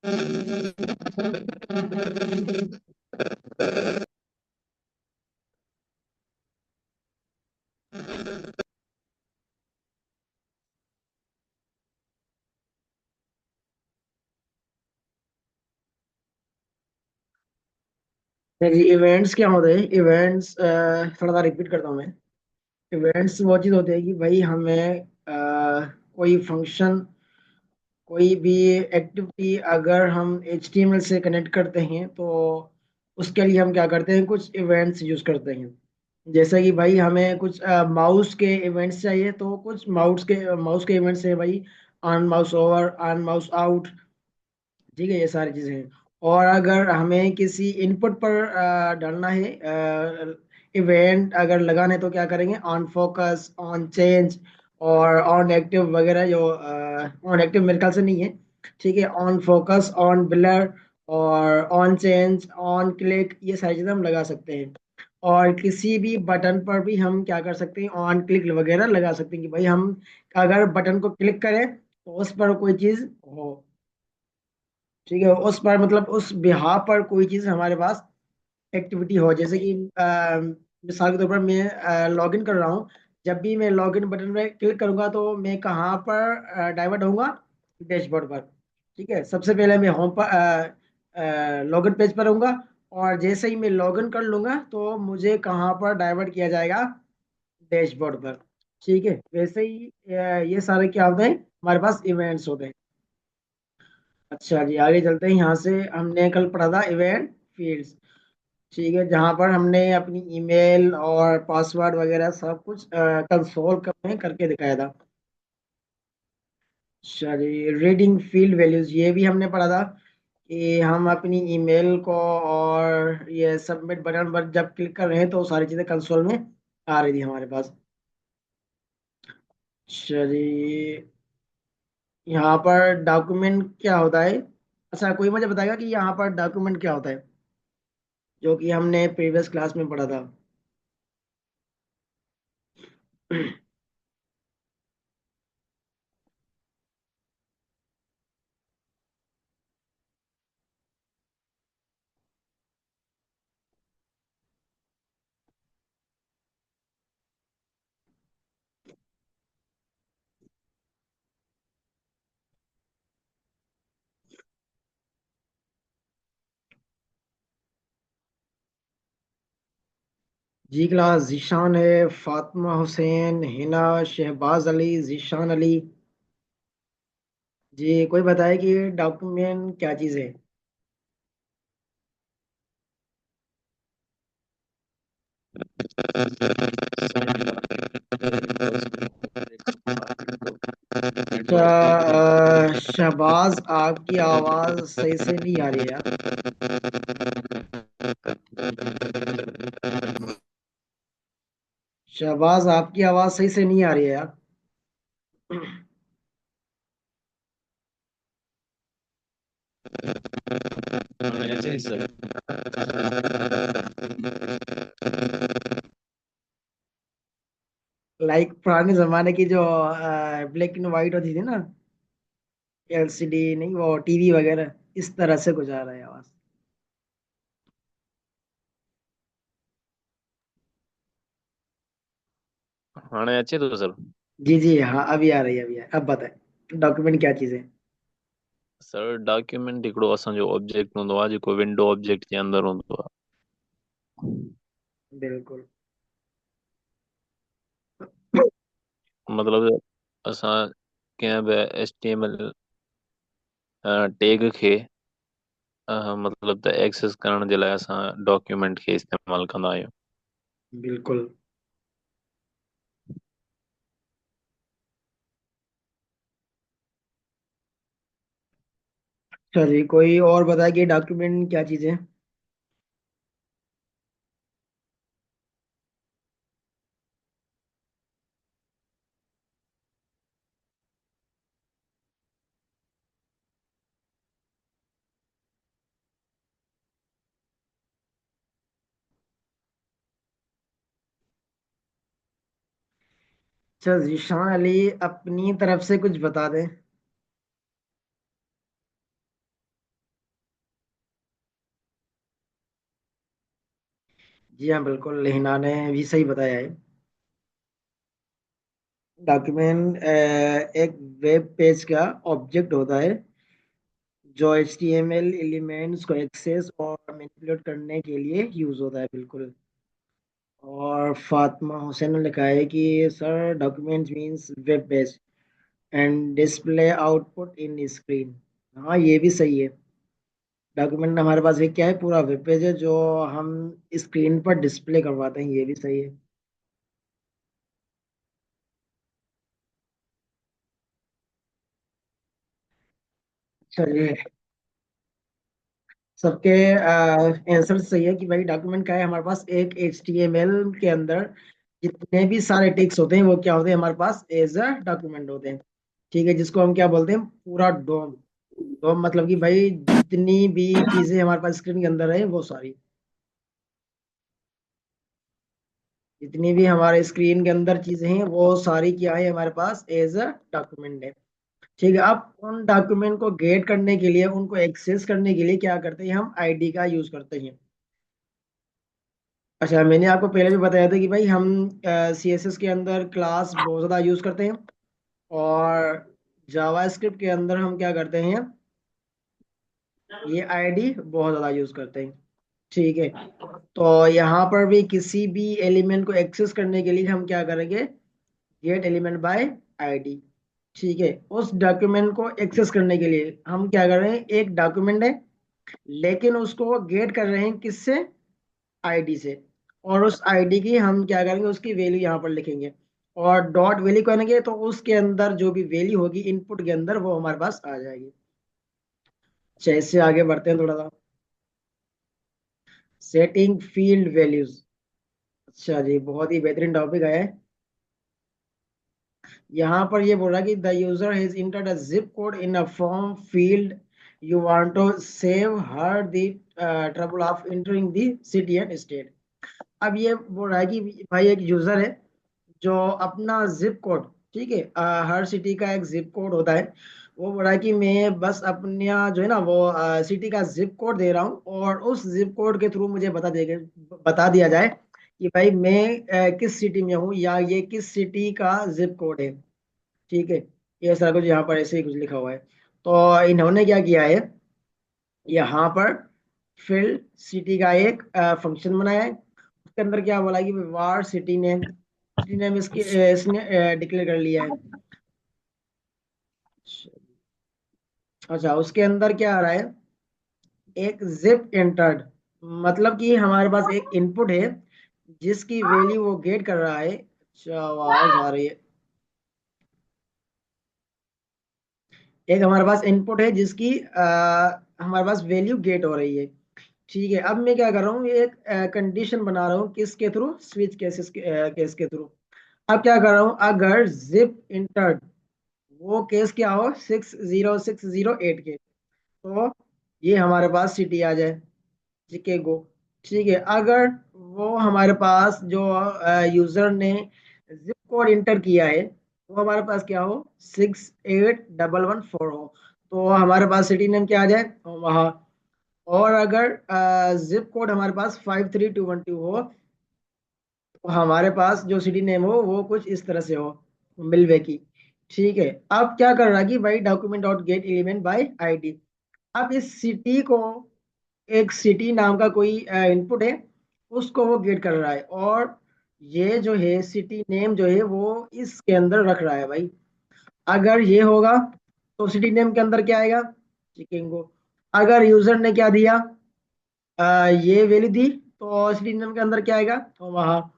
जी, events क्या होते हैं? इवेंट्स थोड़ा सा रिपीट करता हूँ मैं। इवेंट्स वो चीज़ होती है कि भाई हमें कोई फंक्शन, कोई भी एक्टिविटी अगर हम HTML से कनेक्ट करते हैं तो उसके लिए हम क्या करते हैं, कुछ इवेंट्स यूज़ करते हैं। जैसे कि भाई हमें कुछ माउस के इवेंट्स चाहिए, तो कुछ माउस के इवेंट्स है भाई। On mouse over, on mouse out. ठीक है, ये सारी चीजें हैं। और अगर हमें किसी इनपुट पर डालना है, इवेंट अगर लगाना है, तो क्या करेंगे? ऑन फोकस, ऑन चेंज और ऑन एक्टिव वगैरह। जो ऑन एक्टिव मेरे ख्याल से नहीं है। ठीक है, ऑन फोकस, ऑन ब्लर और ऑन चेंज, ऑन क्लिक, ये सारी चीजें हम लगा सकते हैं। और किसी भी बटन पर भी हम क्या कर सकते हैं? ऑन क्लिक वगैरह लगा सकते हैं कि भाई हम अगर बटन को क्लिक करें तो उस पर कोई चीज हो। ठीक है, उस पर मतलब उस बिहार पर कोई चीज हमारे पास एक्टिविटी हो। जैसे कि मिसाल के तौर पर मैं लॉगिन कर रहा हूँ। जब भी मैं लॉगिन बटन पे क्लिक करूंगा तो मैं कहाँ पर डाइवर्ट होऊंगा? डैशबोर्ड पर। ठीक है, सबसे पहले मैं होम पर लॉगिन पेज पर रहूंगा। और जैसे ही मैं लॉगिन कर लूंगा तो मुझे कहाँ पर डाइवर्ट किया जाएगा? डैशबोर्ड पर। ठीक है, वैसे ही ये सारे क्या होते हैं? हमारे पास इवेंट्स होते हैं। अच्छा जी, आगे चलते हैं। यहाँ से हमने कल पढ़ा था इवेंट फील्ड्स। ठीक है, जहाँ पर हमने अपनी ईमेल और पासवर्ड वगैरह सब कुछ कंसोल में करके दिखाया था। अच्छा जी, रीडिंग फील्ड वैल्यूज ये भी हमने पढ़ा था कि हम अपनी ईमेल को और ये सबमिट बटन पर जब क्लिक कर रहे हैं तो सारी चीज़ें कंसोल में आ रही थी हमारे पास। अच्छा जी, यहाँ पर डॉक्यूमेंट क्या होता है? अच्छा, कोई मुझे बताएगा कि यहाँ पर डॉक्यूमेंट क्या होता है, जो कि हमने प्रीवियस क्लास में पढ़ा था? जी क्लास, जीशान है, फातिमा हुसैन, हिना, शहबाज अली, जीशान अली। जी, कोई बताए कि डॉक्यूमेंट क्या चीज़ है? अच्छा, शहबाज आपकी आवाज़ सही से नहीं आ रही है यार। शहबाज आपकी आवाज़ सही से नहीं आ रही है यार। ऐसे ही सर। लाइक पुराने जमाने की जो ब्लैक एंड व्हाइट होती थी ना, LCD नहीं, वो TV वगैरह, इस तरह से कुछ आ रहा है आवाज़। हाँ अच्छे तो सर। जी जी हाँ, अभी आ रही है, अभी अब बताए डॉक्यूमेंट क्या चीज़ है? सर डॉक्यूमेंट हिकिड़ो असांजो ऑब्जेक्ट हूंदो आहे जेको विंडो ऑब्जेक्ट जे अंदरि हूंदो आहे। बिल्कुल। मतिलबु असां कंहिं बि HTML टैग खे मतिलबु त एक्सेस करण जे लाइ असां डॉक्यूमेंट खे इस्तेमालु कंदा आहियूं। बिल्कुल। चलिए, कोई और बताए कि डॉक्यूमेंट क्या चीज़ है? अच्छा, जीशान अली, अपनी तरफ से कुछ बता दें। जी हाँ बिल्कुल, हिना ने भी सही बताया है। डॉक्यूमेंट एक वेब पेज का ऑब्जेक्ट होता है जो HTML एलिमेंट्स को एक्सेस और मैनिपुलेट करने के लिए यूज होता है, बिल्कुल। और फातिमा हुसैन ने लिखा है कि sir document means web page and display output in screen. हाँ, ये भी सही है। डॉक्यूमेंट हमारे पास एक क्या है, पूरा वेब पेज है जो हम स्क्रीन पर डिस्प्ले करवाते हैं, ये भी सही है। चलिए, सबके आंसर सही है कि भाई डॉक्यूमेंट क्या है हमारे पास, एक HTML के अंदर जितने भी सारे टेक्स्ट होते हैं वो क्या होते हैं हमारे पास एज अ डॉक्यूमेंट होते हैं। ठीक है, जिसको हम क्या बोलते हैं, पूरा डोम। डोम मतलब कि भाई जितनी भी चीजें हमारे पास स्क्रीन के अंदर है वो सारी, जितनी भी हमारे स्क्रीन के अंदर चीजें हैं वो सारी क्या है हमारे पास एज अ डॉक्यूमेंट है। ठीक है, अब उन डॉक्यूमेंट को गेट करने के लिए, उनको एक्सेस करने के लिए क्या करते हैं, हम आईडी का यूज करते हैं। अच्छा, मैंने आपको पहले भी बताया था कि भाई हम CSS के अंदर क्लास बहुत ज़्यादा यूज़ करते हैं, और जावास्क्रिप्ट के अंदर हम क्या करते हैं, ये आईडी बहुत ज़्यादा यूज़ करते हैं। ठीक है, तो यहाँ पर भी किसी भी एलिमेंट को एक्सेस करने के लिए हम क्या करेंगे, गेट एलिमेंट बाय आईडी। ठीक है, उस डॉक्यूमेंट को एक्सेस करने के लिए हम क्या कर रहे हैं, एक डॉक्यूमेंट है लेकिन उसको गेट कर रहे हैं किससे, आईडी से। और उस आईडी की हम क्या करेंगे, उसकी वैल्यू यहाँ पर लिखेंगे और डॉट वैल्यू करेंगे, तो उसके अंदर जो भी वैल्यू होगी इनपुट के अंदर वो हमारे पास आ जाएगी। अच्छा, इससे आगे बढ़ते हैं थोड़ा सा। Setting field values. अच्छा जी, बहुत ही बेहतरीन टॉपिक है। यहाँ पर ये बोल रहा है कि the user has entered a zip code in a form field, you want to save her the trouble of entering the city and state. अब ये बोल रहा है कि भाई एक यूजर है जो अपना जिप कोड, ठीक है, हर सिटी का एक जिप कोड होता है। वो बोल रहा है कि मैं बस अपना जो है ना वो सिटी का जिप कोड दे रहा हूँ, और उस जिप कोड के थ्रू मुझे बता दिया जाए कि भाई मैं किस सिटी में हूँ या ये किस सिटी का जिप कोड है। ठीक है, ये सारा कुछ यहाँ पर ऐसे ही कुछ लिखा हुआ है। तो इन्होंने क्या किया है, यहाँ पर फिल सिटी का एक फंक्शन बनाया है। उसके अंदर क्या बोला है कि वार सिटी नेम, सिटी नेम इसके इसने डिक्लेयर कर लिया है। अच्छा, उसके अंदर क्या आ रहा है, एक जिप एंटर्ड, मतलब कि हमारे पास एक इनपुट है जिसकी वैल्यू वो गेट कर रहा है। अच्छा, आवाज आ रही है। एक हमारे पास इनपुट है जिसकी हमारे पास वैल्यू गेट हो रही है। ठीक है, अब मैं क्या कर रहा हूँ, ये एक कंडीशन बना रहा हूँ किसके थ्रू, स्विच केस के थ्रू। अब क्या कर रहा हूँ, अगर जिप इंटर्ड वो केस क्या हो 60608 के, तो ये हमारे पास सिटी आ जाए, चिकेगो। ठीक है, अगर वो हमारे पास जो यूजर ने जिप कोड इंटर किया है वो हमारे पास क्या हो, 68114 हो, तो हमारे पास सिटी नेम क्या आ जाए वहाँ। और अगर जिप कोड हमारे पास 53212 हो, तो हमारे पास जो सिटी नेम हो वो कुछ इस तरह से हो, मिलवे की। ठीक है, अब क्या कर रहा है कि भाई document dot get element by ID. अब इस सिटी को, एक सिटी नाम का कोई इनपुट है, उसको वो गेट कर रहा है, और ये जो है सिटी नेम जो है वो इसके अंदर रख रहा है भाई। अगर ये होगा तो सिटी नेम के अंदर क्या आएगा, चिकिंगो। अगर यूजर ने क्या दिया, ये वैल्यू दी, तो सिटी नेम के अंदर क्या आएगा, तो वहाँ।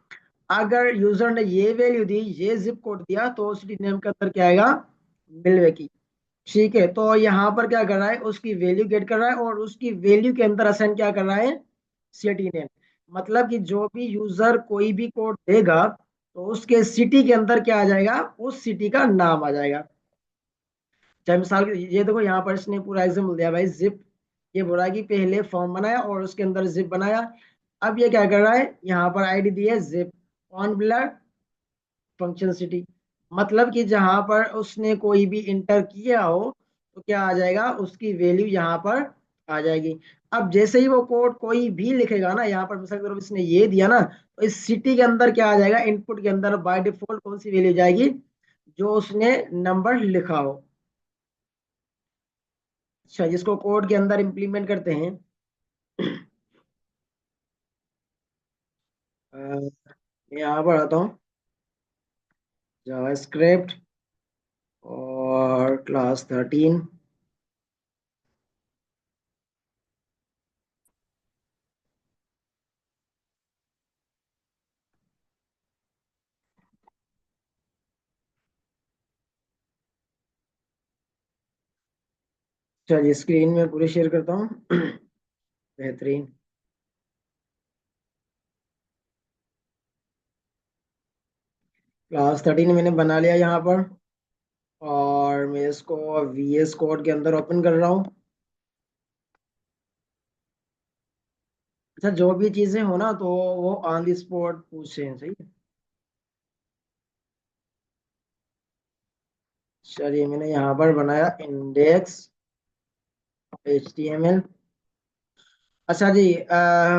अगर यूजर ने ये वैल्यू दी, ये जिप कोड दिया, तो सिटी नेम के अंदर क्या आएगा, मिलवे। ठीक है, तो यहाँ पर क्या कर रहा है, उसकी वैल्यू गेट कर रहा है और उसकी वैल्यू के अंदर असाइन क्या कर रहा है, सिटी नेम। मतलब कि जो भी यूजर कोई भी कोड देगा तो उसके सिटी के अंदर क्या आ जाएगा, उस सिटी का नाम आ जाएगा। चाहे मिसाल ये देखो, यहाँ पर इसने पूरा एग्जाम्पल दिया भाई, जिप। ये बोला कि पहले फॉर्म बनाया और उसके अंदर जिप बनाया। अब ये क्या कर रहा है, यहाँ पर आईडी दी है zip on blood function city. मतलब कि जहां पर उसने कोई भी इंटर किया हो तो क्या आ जाएगा, उसकी वैल्यू यहाँ पर आ जाएगी। अब जैसे ही वो कोड कोई भी लिखेगा ना, यहाँ पर मिसाल के तौर पर इसने ये दिया ना, तो इस सिटी के अंदर क्या आ जाएगा, इनपुट के अंदर बाय डिफॉल्ट कौन सी वैल्यू जाएगी, जो उसने नंबर लिखा हो। अच्छा, जिसको कोड के अंदर इम्प्लीमेंट करते हैं। अ, मैं यहाँ पर आता हूँ, जावास्क्रिप्ट और क्लास 13। चलिए स्क्रीन में पूरी शेयर करता हूँ। बेहतरीन। क्लास 13 मैंने बना लिया यहाँ पर, और मैं इसको VS कोड के अंदर ओपन कर रहा हूँ। अच्छा, जो भी चीजें हो ना, तो वो ऑन द स्पॉट पूछे हैं, सही है। चलिए मैंने यहाँ पर बनाया इंडेक्स HTML। अच्छा जी,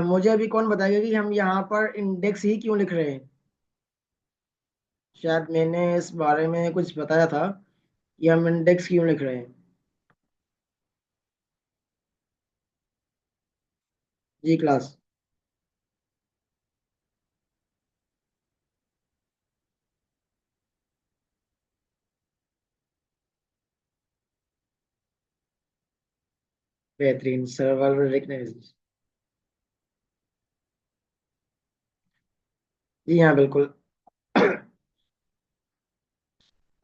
मुझे अभी कौन बताएगा कि हम यहाँ पर इंडेक्स ही क्यों लिख रहे हैं। शायद मैंने इस बारे में कुछ बताया था कि हम इंडेक्स क्यों लिख रहे हैं। जी क्लास। बेहतरीन, सर्वर रिकग्नाइज। जी हाँ बिल्कुल।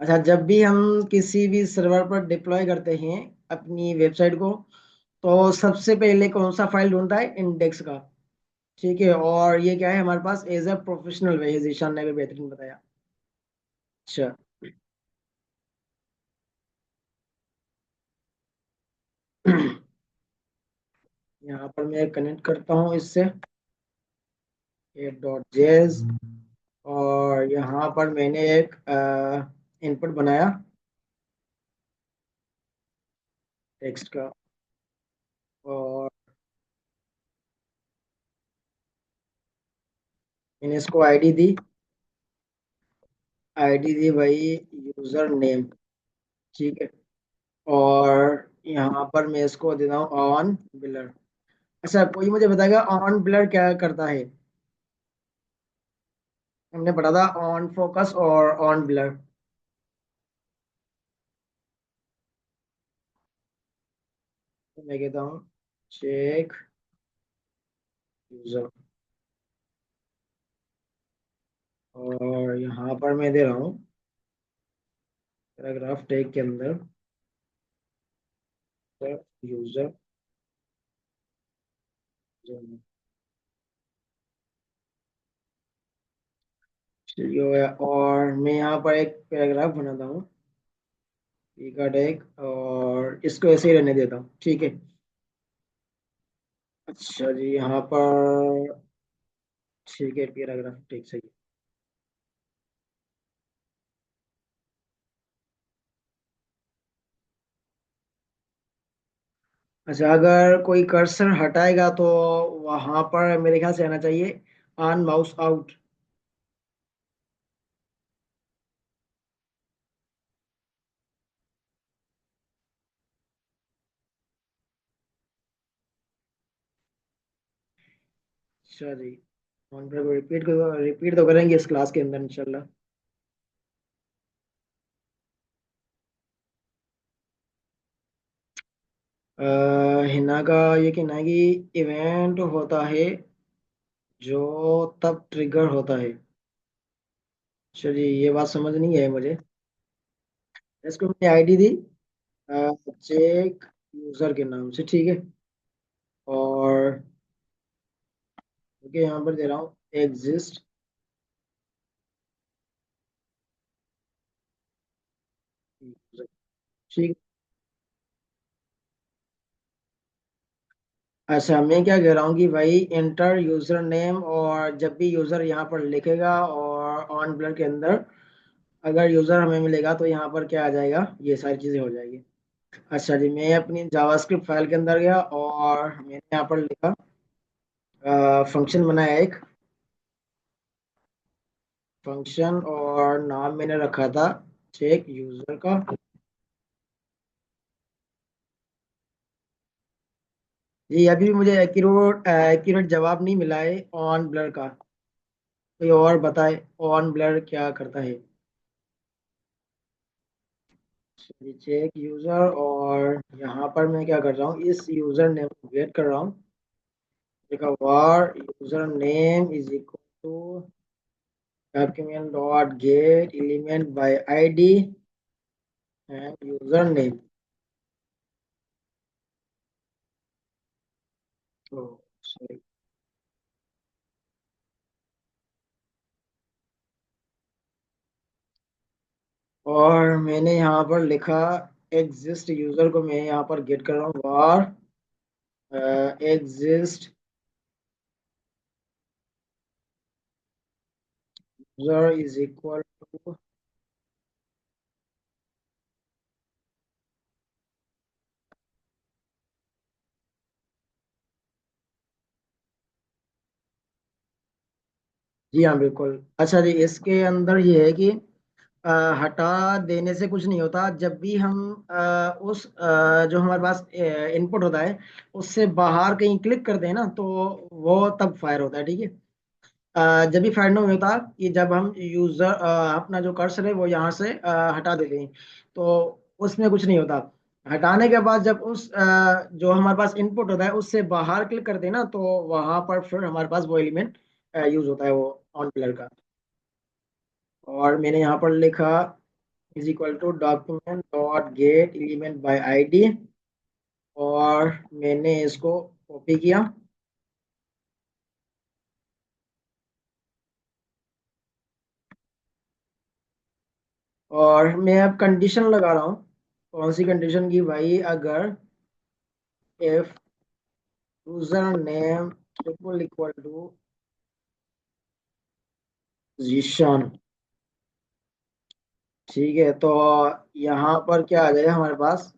अच्छा, जब भी हम किसी भी सर्वर पर डिप्लॉय करते हैं अपनी वेबसाइट को, तो सबसे पहले कौन सा फाइल ढूंढता है, इंडेक्स का। ठीक है, और ये क्या है हमारे पास, एज अ प्रोफेशनल वे है, जीशान ने भी बेहतरीन बताया। अच्छा। यहाँ पर मैं कनेक्ट करता हूँ इससे, .js। और यहाँ पर मैंने एक इनपुट बनाया टेक्स्ट का, और मैंने इसको आईडी दी। आईडी दी भाई, यूजर नेम। ठीक है। और यहाँ पर मैं इसको देता हूँ ऑन ब्लर। अच्छा, कोई मुझे बताएगा ऑन ब्लर क्या करता है। हमने पढ़ा था ऑन फोकस और ऑन ब्लर। तो मैं कहता हूँ चेक यूजर। और यहाँ पर मैं दे रहा हूँ पैराग्राफ टैग के अंदर यूजर। चलिए हो गया, और मैं यहाँ पर एक पैराग्राफ बनाता हूँ, पी का टैग, और इसको ऐसे ही रहने देता हूँ, ठीक है। अच्छा जी, यहाँ पर ठीक है, पैराग्राफ टैग सही। अच्छा, अगर कोई कर्सर हटाएगा तो वहां पर मेरे ख्याल से आना चाहिए ऑन माउस आउट। अच्छा जी, ऑन पर रिपीट तो करेंगे इस क्लास के अंदर इंशाल्लाह। हिना का ये कहना है कि इवेंट होता है जो तब ट्रिगर होता है। चलिए, ये बात समझ नहीं है मुझे। इसको मैंने आईडी दी चेक यूजर के नाम से, ठीक है। और ओके, यहाँ पर दे रहा हूँ एग्जिस्ट। ठीक। अच्छा, मैं क्या कह रहा हूँ कि भाई इंटर यूजर नेम, और जब भी यूजर यहाँ पर लिखेगा और ऑन ब्लर के अंदर अगर यूजर हमें मिलेगा, तो यहाँ पर क्या आ जाएगा, ये सारी चीजें हो जाएगी। अच्छा जी, मैं अपनी जावास्क्रिप्ट फाइल के अंदर गया और मैंने यहाँ पर लिखा, फंक्शन बनाया एक फंक्शन, और नाम मैंने रखा था चेक यूजर का। जी, अभी भी मुझे एक्यूरेट जवाब नहीं मिला है ऑन ब्लर का। कोई और बताए ऑन ब्लर क्या करता है। चेक यूजर, और यहाँ पर मैं क्या कर रहा हूँ, इस यूजर नेम को गेट कर रहा हूँ। देखा, var user name is equal to document dot get element by ID and user name. तो sorry। और मैंने यहाँ पर लिखा एग्जिस्ट यूजर को मैं यहाँ पर गेट कर रहा हूँ, var exist user is equal to. जी हाँ, बिल्कुल। अच्छा जी, इसके अंदर ये है कि अ, हटा देने से कुछ नहीं होता। जब भी हम जो हमारे पास इनपुट होता है उससे बाहर कहीं क्लिक करते हैं ना, तो वो तब फायर होता है, ठीक है। जब भी फायर नहीं होता कि जब हम यूजर अपना जो कर्सर है वो यहाँ से हटा देते हैं, तो उसमें कुछ नहीं होता। हटाने के बाद जब उस जो हमारे पास इनपुट होता है उससे बाहर क्लिक करते हैं ना, तो वहां पर फिर हमारे पास वो एलिमेंट यूज होता है, वो ऑन कलर का। और मैंने यहाँ पर लिखा is equal to document dot get element by ID, और मैंने इसको कॉपी किया। और मैं अब कंडीशन लगा रहा हूँ। कौन सी कंडीशन की भाई, अगर if user name equal to Zeeshan, ठीक है। तो यहाँ पर क्या आ जाएगा हमारे पास,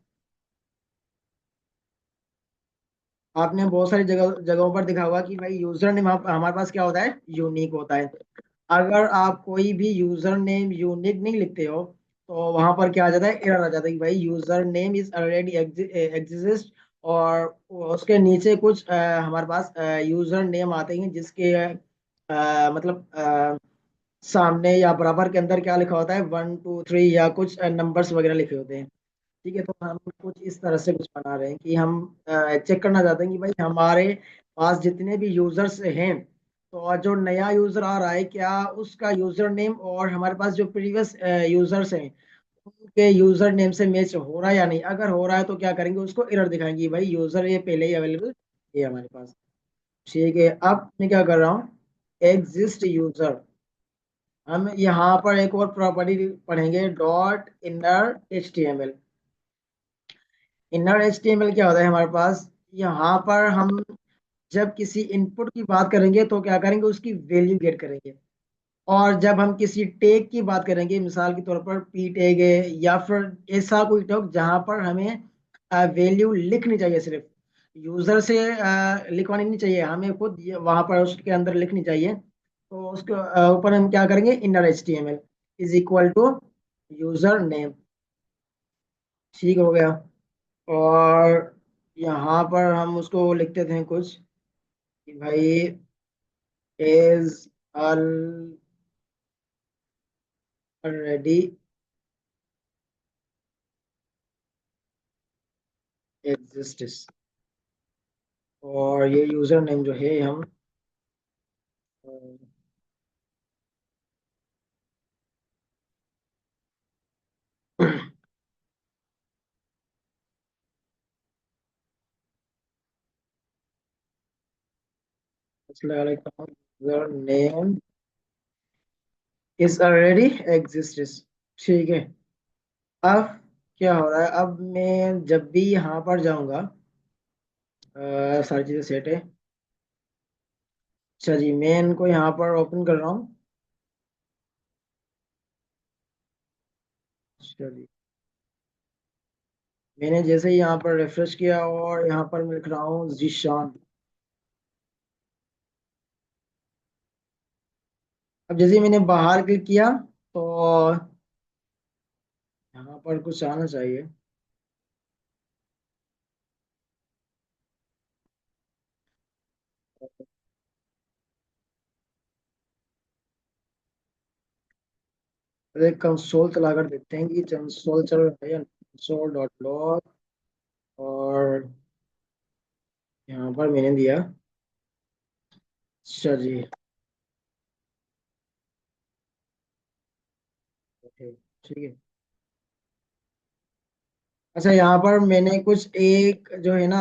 आपने बहुत सारी जगहों पर देखा होगा कि भाई यूजर नेम हमारे पास क्या होता है, यूनिक होता है। अगर आप कोई भी यूजर नेम यूनिक नहीं लिखते हो, तो वहां पर क्या आ जाता है, एरर आ जाता है कि भाई user name is already exist. और उसके नीचे कुछ हमारे पास यूजर नेम आते हैं जिसके मतलब सामने या बराबर के अंदर क्या लिखा होता है, 1 2 3, या कुछ नंबर्स वगैरह लिखे होते हैं। ठीक है, तो हम कुछ इस तरह से कुछ बना रहे हैं कि हम चेक करना चाहते हैं कि भाई हमारे पास जितने भी यूजर्स हैं, तो जो नया यूजर आ रहा है क्या उसका यूजर नेम और हमारे पास जो प्रीवियस यूजर्स हैं उनके यूजर नेम से मैच हो रहा है या नहीं। अगर हो रहा है तो क्या करेंगे, उसको एरर दिखाएंगे, भाई यूजर ये पहले ही अवेलेबल है हमारे पास। ठीक है, अब मैं क्या कर रहा हूँ, एग्जिस्ट यूजर। हम यहाँ पर एक और प्रॉपर्टी पढ़ेंगे, dot inner H T M L. Inner H T M L क्या होता है हमारे पास, यहाँ पर हम जब किसी इनपुट की बात करेंगे तो क्या करेंगे, उसकी वैल्यू गेट करेंगे। और जब हम किसी टैग की बात करेंगे, मिसाल के तौर पर पी टैग है, या फिर ऐसा कोई टैग जहां पर हमें वैल्यू लिखनी चाहिए सिर्फ, यूजर से लिखवानी नहीं चाहिए, हमें खुद वहां पर उसके अंदर लिखनी चाहिए। तो उसके ऊपर हम क्या करेंगे, inner H T M L is equal to user name. ठीक हो गया। और यहाँ पर हम उसको लिख देते हैं कुछ कि भाई इज ऑलरेडी एग्जिस्ट्स। और ये यूजर नेम जो है हम लगा लेता हूँ, user name is already exists. ठीक है। अब क्या हो रहा है, अब मैं जब भी यहाँ पर जाऊंगा, सारी चीजें सेट है। अच्छा जी, मैं इनको यहाँ पर ओपन कर रहा हूँ। अच्छा जी, मैंने जैसे ही यहाँ पर रिफ्रेश किया और यहाँ पर मैं लिख रहा हूँ जीशान। अब जैसे ही मैंने बाहर क्लिक किया तो यहाँ पर कुछ आना चाहिए। अरे कंसोल चलाकर देखते हैं कि कंसोल चल रहा है या कंसोल डॉट लॉग। और यहाँ पर मैंने दिया। अच्छा जी। ओके, ठीक है। अच्छा, यहाँ पर मैंने कुछ एक जो है ना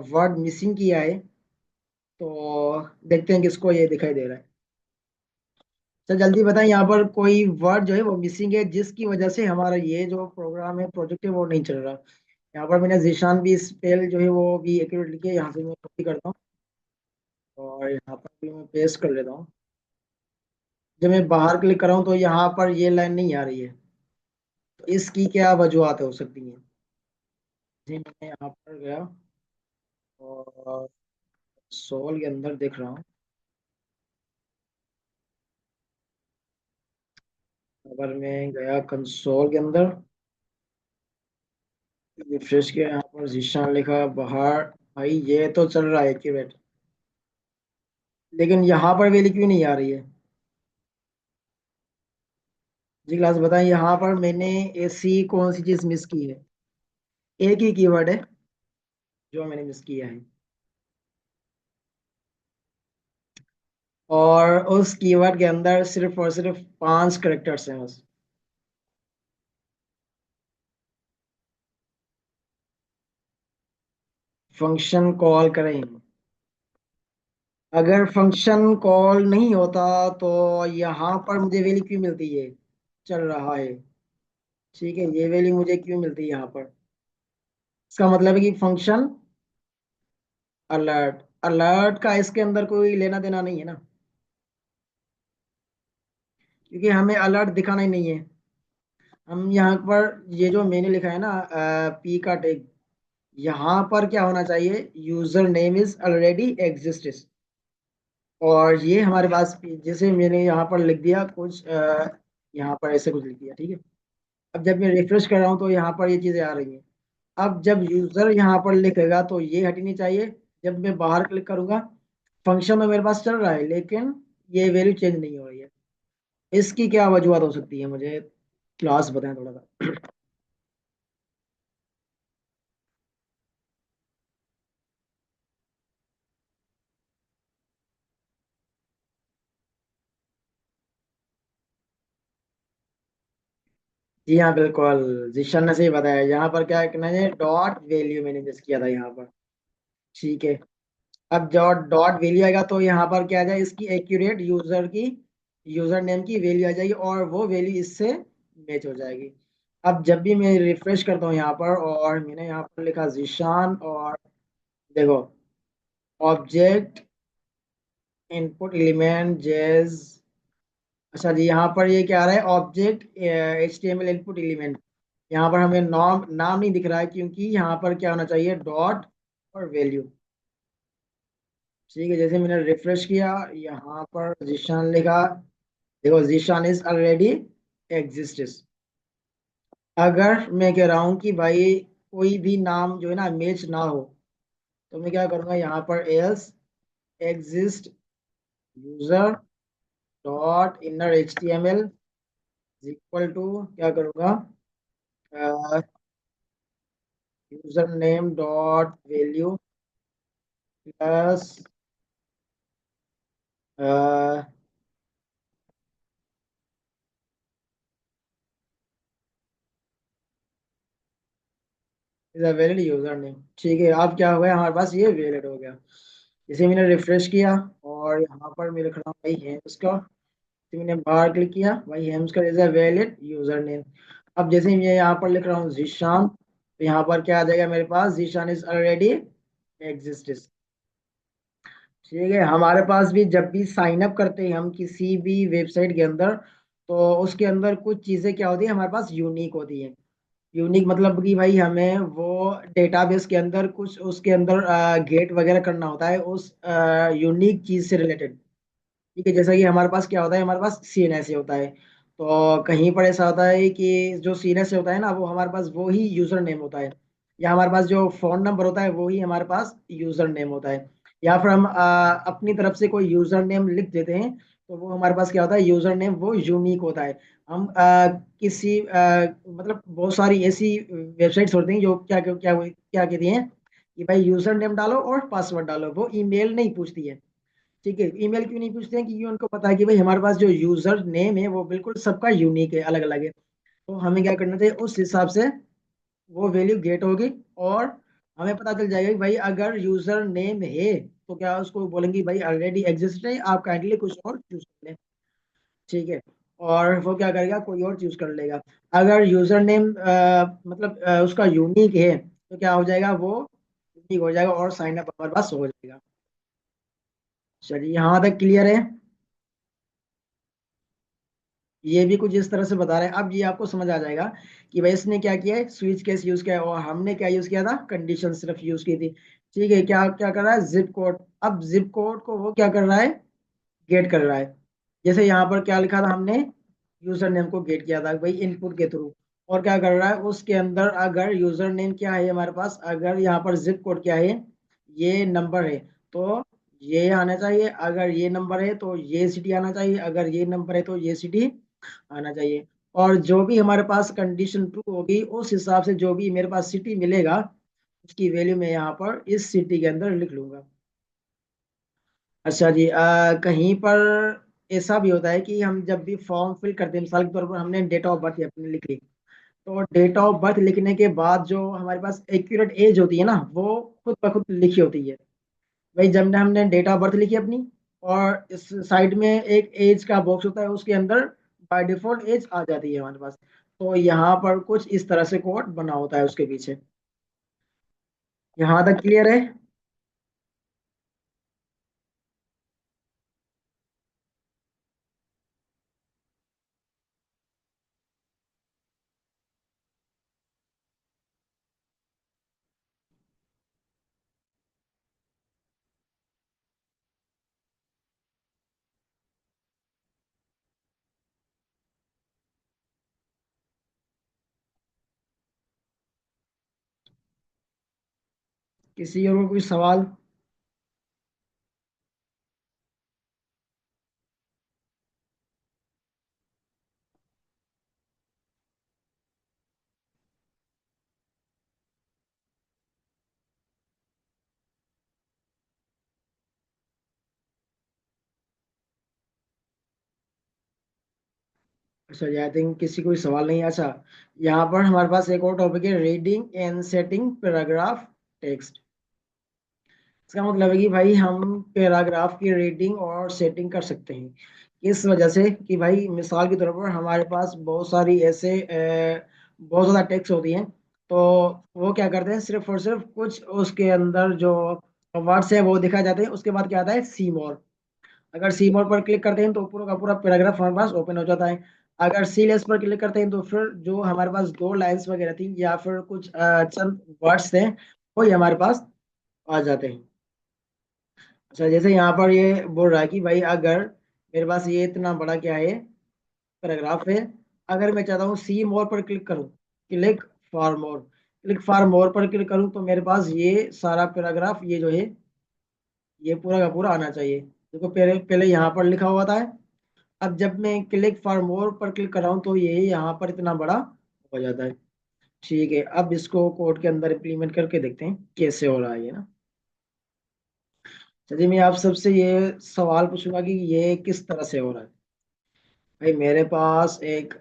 वर्ड मिसिंग किया है। तो देखते हैं किसको ये दिखाई दे रहा है। अच्छा जल्दी बताएं, यहाँ पर कोई वर्ड जो है वो मिसिंग है जिसकी वजह से हमारा ये जो प्रोग्राम है, प्रोजेक्ट है, वो नहीं चल रहा। यहाँ पर मैंने जीशान भी स्पेल जो है वो भी एक्यूरेट लिखी है। यहाँ से मैं कॉपी करता हूँ और यहाँ पर भी मैं पेस्ट कर लेता हूँ। जब मैं बाहर क्लिक कर रहा हूँ तो यहाँ पर ये लाइन नहीं आ रही है। तो इसकी क्या वजूहत हो सकती हैं? जी मैं यहाँ पर गया और सोल के अंदर देख रहा हूँ। अगर मैं गया कंसोल के अंदर, रिफ्रेश किया, यहाँ पर जीशान लिखा बाहर। भाई ये तो चल रहा है एक्यूरेट, लेकिन यहाँ पर वैल्यू क्यों नहीं आ रही है? जी क्लास बताएं, यहाँ पर मैंने ऐसी कौन सी चीज मिस की है? एक ही कीवर्ड है जो मैंने मिस किया है, और उस कीवर्ड के अंदर सिर्फ और सिर्फ 5 करेक्टर्स हैं बस। फंक्शन कॉल करें। अगर फंक्शन कॉल नहीं होता तो यहाँ पर मुझे वैल्यू क्यों मिलती है? चल रहा है, ठीक है, ये वैल्यू मुझे क्यों मिलती है यहाँ पर? इसका मतलब है कि फंक्शन अलर्ट, अलर्ट का इसके अंदर कोई लेना देना नहीं है ना, क्योंकि हमें अलर्ट दिखाना ही नहीं है। हम यहाँ पर ये जो मैंने लिखा है ना पी का टैग, यहाँ पर क्या होना चाहिए? User name is already exist. और ये हमारे पास जैसे मैंने यहाँ पर लिख दिया कुछ यहाँ पर ऐसे कुछ लिख दिया, ठीक है। अब जब मैं रिफ्रेश कर रहा हूँ तो यहाँ पर ये चीजें आ रही हैं। अब जब यूजर यहाँ पर लिखेगा तो ये हटनी चाहिए। जब मैं बाहर क्लिक करूंगा, फंक्शन में मेरे पास चल रहा है लेकिन ये वैल्यू चेंज नहीं हो रही है। इसकी क्या वजूहत हो सकती है, मुझे क्लास बताएं थोड़ा सा। जी हाँ बिल्कुल, जिशन ने सही बताया। यहाँ पर क्या है, मैंने डॉट वैल्यू मैंने मिस किया था यहाँ पर, ठीक है। अब जब डॉट वैल्यू आएगा तो यहाँ पर क्या आ जाए, इसकी एक्यूरेट यूजर की, यूजर नेम की वैल्यू आ जाएगी और वो वैल्यू इससे मैच हो जाएगी। अब जब भी मैं रिफ्रेश करता हूँ यहाँ पर और मैंने यहाँ पर लिखा जीशान, और देखो ऑब्जेक्ट इनपुट एलिमेंट जेस। अच्छा जी, यहाँ पर ये क्या आ रहा है? Object HTML input element. यहाँ पर हमें नाम नाम नहीं दिख रहा है क्योंकि यहाँ पर क्या होना चाहिए? डॉट और वैल्यू। ठीक है, जैसे मैंने रिफ्रेश किया, यहाँ पर जीशान लिखा। देखो जीशान इज ऑलरेडी एग्जिस्ट। अगर मैं कह रहा हूँ कि भाई कोई भी नाम जो है ना मैच ना हो, तो मैं क्या करूँगा? यहाँ पर else exist user dot inner HTML equal to क्या करूँगा? User name dot value plus is a valid user name. ठीक है, अब क्या हो गया? हमारे पास ये वैलिड हो गया। जैसे मैंने रिफ्रेश किया और यहाँ पर मैं लिख रहा हूँ भाई हेम्स का, तो मैंने बाहर क्लिक किया, भाई हेम्स का is a valid user name. अब जैसे मैं यहाँ पर लिख रहा हूँ जीशान, तो यहाँ पर क्या आ जाएगा मेरे पास? Zeeshan is already exist. ठीक है, हमारे पास भी जब भी साइन अप करते हैं हम किसी भी वेबसाइट के अंदर, तो उसके अंदर कुछ चीज़ें क्या होती है हमारे पास? यूनिक होती है। यूनिक मतलब कि भाई हमें वो डेटाबेस के अंदर कुछ उसके अंदर गेट वगैरह करना होता है उस यूनिक चीज से रिलेटेड। ठीक है, जैसा कि हमारे पास क्या होता है, हमारे पास सीएनएस होता है। तो कहीं पर ऐसा होता है कि जो सीएनएस होता है ना, वो हमारे पास वो ही यूजर नेम होता है। या हमारे पास जो फोन नंबर होता है वो ही हमारे पास यूजर नेम होता है। या फिर हम अपनी तरफ से कोई यूजर नेम लिख देते हैं, तो वो हमारे पास क्या होता है, यूजर नेम वो यूनिक होता है। हम किसी मतलब बहुत सारी ऐसी वेबसाइट्स होती हैं जो क्या क्या क्या क्या कहती हैं कि भाई यूजर नेम डालो और पासवर्ड डालो, वो ईमेल नहीं पूछती है। ठीक है, ईमेल क्यों नहीं पूछते हैं, क्योंकि उनको पता है कि भाई हमारे पास जो यूजर नेम है वो बिल्कुल सबका यूनिक है, अलग अलग है। तो हमें क्या करना चाहिए, उस हिसाब से वो वैल्यू गेट होगी। और हमें पता चल जाएगा कि भाई अगर यूजर नेम है तो क्या उसको बोलेंगे भाई ऑलरेडी एग्जिस्ट है, आप काइंडली कुछ और चूज कर लें। ठीक है, और वो क्या करेगा, कोई और चूज कर लेगा। अगर यूजर नेम मतलब उसका यूनिक है तो क्या हो जाएगा, वो यूनिक हो जाएगा और साइन अप हमारे पास हो जाएगा। चलिए यहाँ तक क्लियर है। ये भी कुछ इस तरह से बता रहे हैं, अब ये आपको समझ आ जाएगा कि भाई इसने क्या किया है, स्विच केस यूज किया है और हमने क्या यूज किया था, कंडीशन सिर्फ यूज की थी। ठीक है, क्या क्या कर रहा है, जिप कोड। अब जिप कोड को वो क्या कर रहा है, गेट कर रहा है। जैसे यहाँ पर क्या लिखा था हमने, यूजर नेम को गेट किया था भाई इनपुट के थ्रू। और क्या कर रहा है, उसके अंदर अगर यूजर नेम क्या है हमारे पास, अगर यहाँ पर जिप कोड क्या है, ये नंबर है, तो ये आना चाहिए। अगर ये नंबर है तो ये सिटी आना चाहिए, अगर ये नंबर है तो ये सिटी आना चाहिए। और जो भी हमारे पास कंडीशन ट्रू होगी उस हिसाब से जो भी मेरे पास सिटी मिलेगा, उसकी वैल्यू मैं यहाँ पर इस सिटी के अंदर लिख लूंगा। अच्छा जी, कहीं पर ऐसा भी होता है कि हम जब भी फॉर्म फिल करते हैं, मिसाल के तौर पर हमने डेट ऑफ बर्थ अपनी लिख ली, तो डेट ऑफ बर्थ लिखने के बाद जो हमारे पास एक्यूरेट एज होती है ना, वो खुद ब खुद लिखी होती है। भाई जब ने हमने डेट ऑफ बर्थ लिखी अपनी, और इस साइड में एक एज का बॉक्स होता है, उसके अंदर बाय डिफॉल्ट एज आ जाती है हमारे पास। तो यहाँ पर कुछ इस तरह से कोड बना होता है उसके पीछे। यहाँ तक क्लियर है। किसी और को कोई सवाल। अच्छा जी, आई थिंक किसी कोई सवाल नहीं है। अच्छा, यहाँ पर हमारे पास एक और टॉपिक है, reading and setting paragraph text. इसका मतलब है कि भाई हम पैराग्राफ की रीडिंग और सेटिंग कर सकते हैं। इस वजह से कि भाई मिसाल के तौर पर हमारे पास बहुत सारी ऐसे बहुत ज़्यादा टेक्स्ट होती हैं। तो वो क्या करते हैं, सिर्फ और सिर्फ कुछ उसके अंदर जो वर्ड्स है वो दिखाए जाते हैं, उसके बाद क्या आता है, सी मोर। अगर सी मोर पर क्लिक करते हैं तो पूरा का पूरा पैराग्राफ हमारे पास ओपन हो जाता है। अगर सी लेस पर क्लिक करते हैं तो फिर जो हमारे पास दो लाइंस वगैरह थी या फिर कुछ चंद वर्ड्स थे, वो ही हमारे पास आ जाते हैं। अच्छा, जैसे यहाँ पर ये बोल रहा है कि भाई अगर मेरे पास ये इतना बड़ा क्या है, पैराग्राफ है, अगर मैं चाहता हूँ सी मोर पर क्लिक करूँ, क्लिक फॉर मोर पर क्लिक करूँ, तो मेरे पास ये सारा पैराग्राफ ये जो है, ये पूरा का पूरा आना चाहिए। देखो पहले पहले यहाँ पर लिखा हुआ था। अब जब मैं क्लिक फॉर मोर पर क्लिक कर रहा हूँ तो ये यहाँ पर इतना बड़ा हो जाता है। ठीक है, अब इसको कोड के अंदर इम्प्लीमेंट करके देखते हैं कैसे हो रहा है ये ना। चलिए मैं आप सबसे ये सवाल पूछूंगा कि ये किस तरह से हो रहा है। भाई मेरे पास एक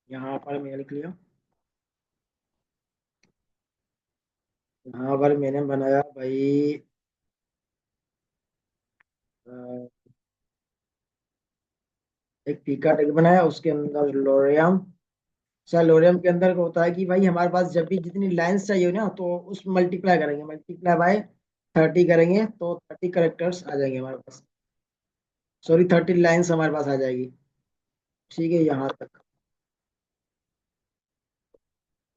यहाँ पर मैंने लिख लिया, यहाँ पर मैंने बनाया भाई अ, एक पीका टेक बनाया, उसके अंदर लोरियम। अच्छा, लोरियम के अंदर क्या होता है कि भाई हमारे पास जब भी जितनी लाइंस चाहिए ना, तो उस मल्टीप्लाई करेंगे, मल्टीप्लाई बाय 30 करेंगे तो 30 करेक्टर्स आ जाएंगे हमारे पास। सॉरी, 30 लाइंस हमारे पास आ जाएगी। ठीक है, यहाँ तक।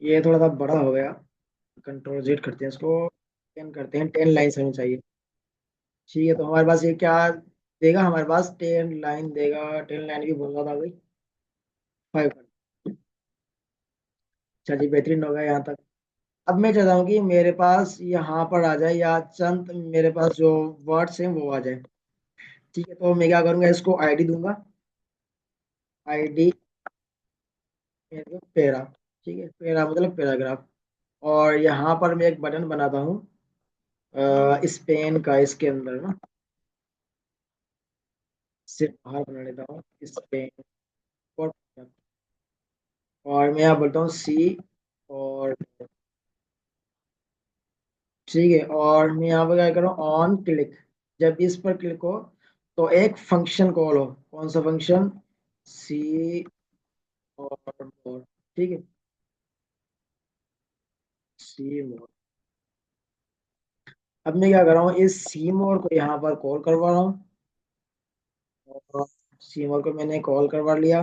ये थोड़ा सा बड़ा हो गया। कंट्रोल जेड करते हैं इसको, 10 करते हैं, 10 लाइन होनी चाहिए। ठीक है, तो हमारे पास ये क्या देगा, हमारे पास 10 लाइन देगा, 10 लाइन भी बहुत ज्यादा हो गई। 5। चलिए, बेहतरीन हो गया यहाँ तक। अब मैं चाहता हूँ कि मेरे पास यहाँ पर आ जाए, या चंद मेरे पास जो वर्ड्स हैं वो आ जाए। ठीक है, तो मैं क्या करूँगा, इसको आईडी दूंगा। आईडी पेरा। ठीक है, पेरा मतलब पैराग्राफ। और यहाँ पर मैं एक बटन बनाता हूँ स्पेन का, इसके अंदर ना, सिर्फ बाहर बना लेता हूँ स्पेन। और मैं यहाँ बोलता हूँ सी। और ठीक है, और मैं यहाँ पर क्या करूँ, ऑन क्लिक। जब इस पर क्लिक हो तो एक फंक्शन कॉल हो। कौन सा फंक्शन? सी और मोर। ठीक है, सी मोर। अब मैं क्या कर रहा हूँ, इस सी मोर को यहाँ पर कॉल करवा रहा हूँ। और सी मोर को मैंने कॉल करवा लिया।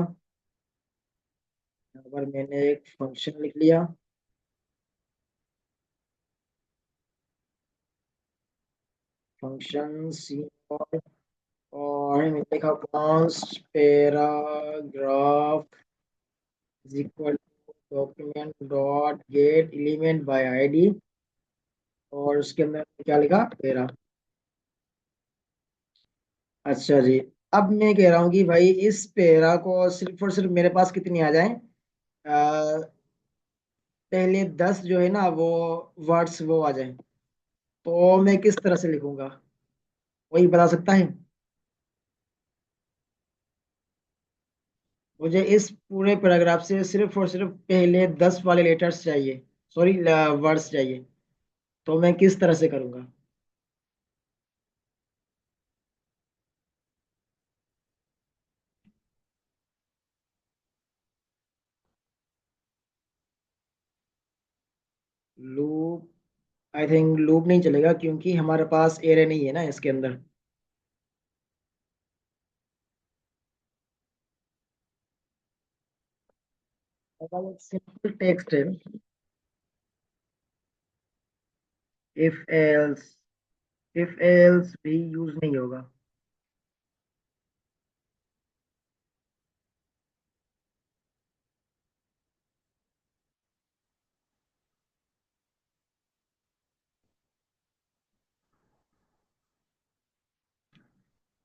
यहाँ पर मैंने एक फंक्शन लिख लिया। Function see more. और मैंने लिखा const paragraph is equal to document dot get element by ID. और उसके अंदर क्या लिखा, पेरा। अच्छा जी। अब मैं कह रहा हूँ कि भाई इस पेरा को सिर्फ और सिर्फ मेरे पास कितनी आ जाए, पहले 10 जो है ना वो वर्ड्स वो आ जाए। तो मैं किस तरह से लिखूंगा, वही बता सकता है? मुझे इस पूरे पैराग्राफ से सिर्फ और सिर्फ पहले 10 वाले लेटर्स चाहिए, सॉरी वर्ड्स चाहिए। तो मैं किस तरह से करूंगा? लूप? आई थिंक लूप नहीं चलेगा, क्योंकि हमारे पास एरे नहीं है ना इसके अंदर। सिंपल टेक्स्ट है। इफ एल्स, इफ एल्स भी यूज नहीं होगा।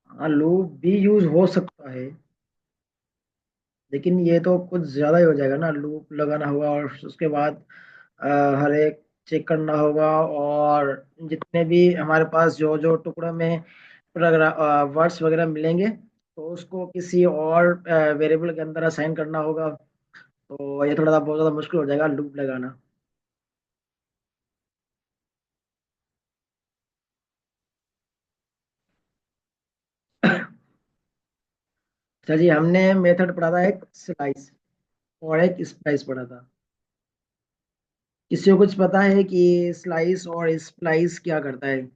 हाँ, लूप भी यूज हो सकता है, लेकिन ये तो कुछ ज्यादा ही हो जाएगा ना। लूप लगाना होगा और उसके बाद अ, हर एक चेक करना होगा। और जितने भी हमारे पास जो जो टुकड़ों में वर्ड्स वगैरह मिलेंगे, तो उसको किसी और वेरिएबल के अंदर असाइन करना होगा। तो ये थोड़ा सा बहुत ज़्यादा मुश्किल हो जाएगा लूप लगाना। अच्छा जी, हमने मेथड पढ़ा था एक स्लाइस और एक स्प्लाइस पढ़ा था। किसी को कुछ पता है कि स्लाइस और स्प्लाइस क्या करता है?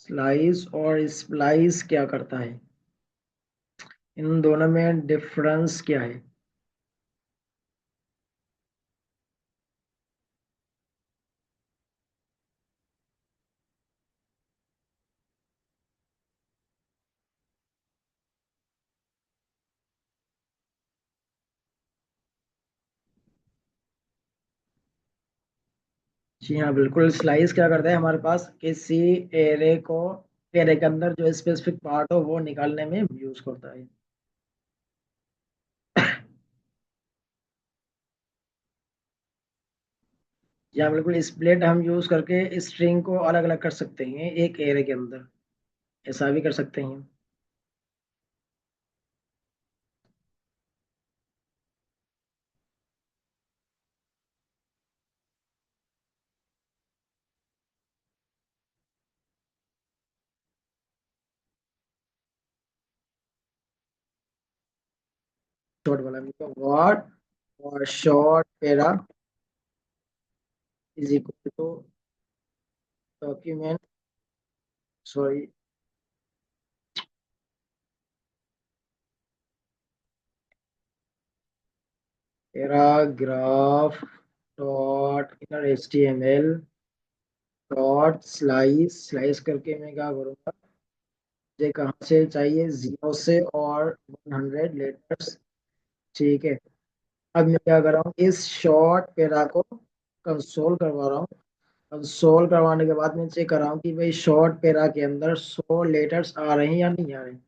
स्लाइस और स्प्लाइस क्या करता है? इन दोनों में डिफरेंस क्या है? जी हाँ, बिल्कुल। स्लाइस क्या करता है, हमारे पास किसी एरे को, एरे के अंदर जो स्पेसिफिक पार्ट हो वो निकालने में यूज करता है। या बिल्कुल स्प्लिट हम यूज करके स्ट्रिंग को अलग अलग कर सकते हैं एक एरे के अंदर, ऐसा भी कर सकते हैं। शॉर्ट वाला व्हाट, और short para is equal to document, sorry, paragraph dot inner H T M L dot slice, slice करके मैं क्या करूँगा, ये कहाँ से चाहिए, 0 से और 100 लेटर्स। ठीक है। अब मैं क्या कर रहा हूँ, इस शॉर्ट पैरा को कंसोल करवा रहा हूँ। कंसोल करवाने के बाद मैं चेक कर रहा हूँ कि भाई शॉर्ट पैरा के अंदर 100 लेटर्स आ रहे हैं या नहीं आ रहे हैं।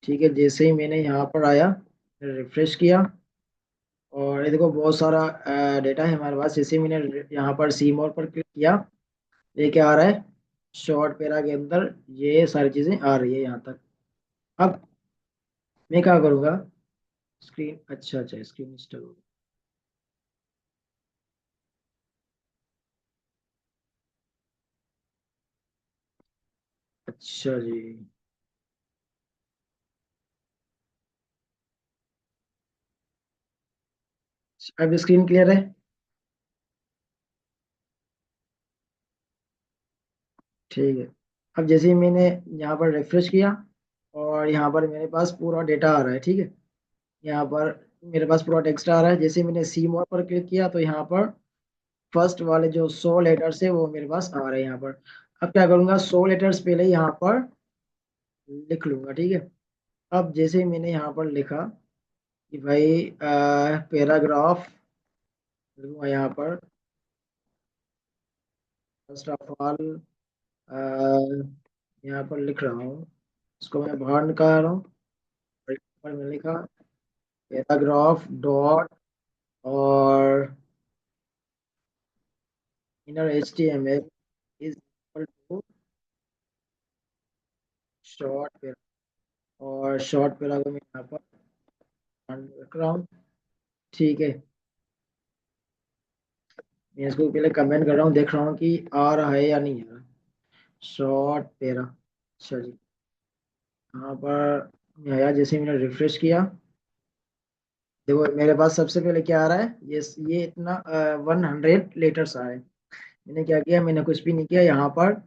ठीक है, जैसे ही मैंने यहाँ पर आया, रिफ्रेश किया, और ये देखो बहुत सारा डेटा है हमारे पास। जैसे ही मैंने यहाँ पर सी मोर पर क्लिक किया, ये क्या आ रहा है, शॉर्ट पैरा के अंदर ये सारी चीजें आ रही है यहाँ तक। अब मैं क्या करूँगा, स्क्रीन, अच्छा अच्छा, स्क्रीन इंस्टॉल हो गया। अच्छा जी। अब स्क्रीन क्लियर है। ठीक है। अब जैसे ही मैंने यहाँ पर रिफ्रेश किया, और यहाँ पर मेरे पास पूरा डेटा आ रहा है। ठीक है, यहाँ पर मेरे पास पूरा टेक्स्ट आ रहा है। जैसे ही मैंने सी मोर पर क्लिक किया, तो यहाँ पर फर्स्ट वाले जो 100 लेटर्स है वो मेरे पास आ रहे हैं यहाँ पर। अब क्या करूँगा, 100 लेटर्स पहले ही यहाँ पर लिख लूंगा। ठीक है। अब जैसे ही मैंने यहाँ पर लिखा कि भाई पैराग्राफ, लिखूंगा यहाँ पर, फर्स्ट ऑफ ऑल, यहाँ पर लिख रहा हूँ, इसको मैं बाहर निकाल रहा हूँ। और यहाँ पर मैंने लिखा पैराग्राफ डॉट, और inner H T M L is equal to short para, और शॉर्ट पैरा को मैं यहाँ पर रख रहा हूँ। ठीक है, मैं इसको पहले कमेंट कर रहा हूँ, देख रहा हूँ कि आ रहा है या नहीं आ रहा। शॉर्ट पैरा, अच्छा जी। यहाँ पर मैं आया, जैसे मैंने रिफ्रेश किया, देखो मेरे पास सबसे पहले क्या आ रहा है, ये इतना 100 लेटर्स आ रहे हैं। मैंने क्या किया, मैंने कुछ भी नहीं किया, यहाँ पर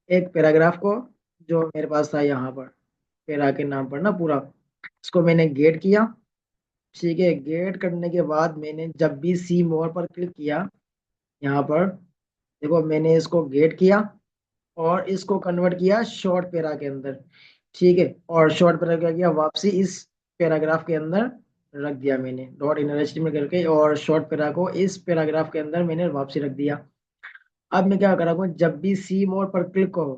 एक पैराग्राफ को, जो मेरे पास था यहाँ पर पैरा के नाम पर ना पूरा, इसको मैंने गेट किया। ठीक है, गेट करने के बाद मैंने जब भी सी मोर पर क्लिक किया, यहाँ पर देखो मैंने इसको गेट किया, और इसको कन्वर्ट किया शॉर्ट पैरा के अंदर। ठीक है, और शॉर्ट पैरा क्या किया, वापसी इस पैराग्राफ के अंदर रख दिया मैंने, डॉट इनर में करके, और शॉर्ट पैरा को इस पैराग्राफ के अंदर मैंने वापसी रख दिया। अब मैं क्या करूँगा, जब भी सी मोर पर क्लिक करो,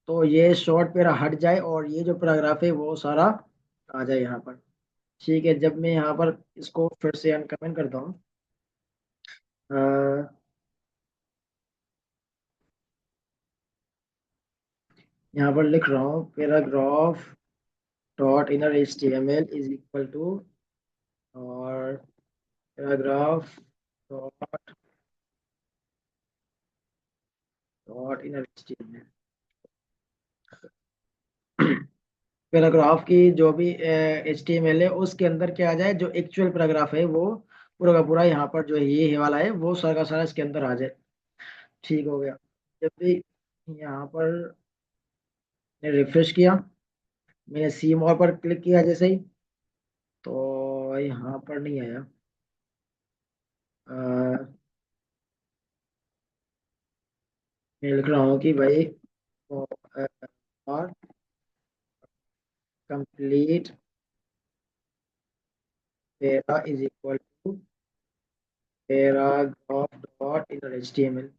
तो ये शॉर्ट पैरा हट जाए, और ये जो पैराग्राफ है वो सारा आ जाए यहाँ पर। ठीक है, जब मैं यहाँ पर इसको फिर से अनकमेंट करता हूँ, अ, यहाँ पर लिख रहा हूँ paragraph dot inner H T M L is equal to, और paragraph dot dot inner H T M L, paragraph की जो भी एच टी एम एल है उसके अंदर क्या आ जाए, जो एक्चुअल पैराग्राफ है वो पूरा का पूरा यहाँ पर जो ये वाला है वो सारा का सारा इसके अंदर आ जाए। ठीक हो गया। जब भी यहाँ पर रिफ्रेश किया, मैंने सी मोर पर क्लिक किया जैसे ही, तो यहाँ पर नहीं आया। अ, मैं लिख रहा हूँ कि भाई, और complete para is equal to paragraph dot inner H T M L.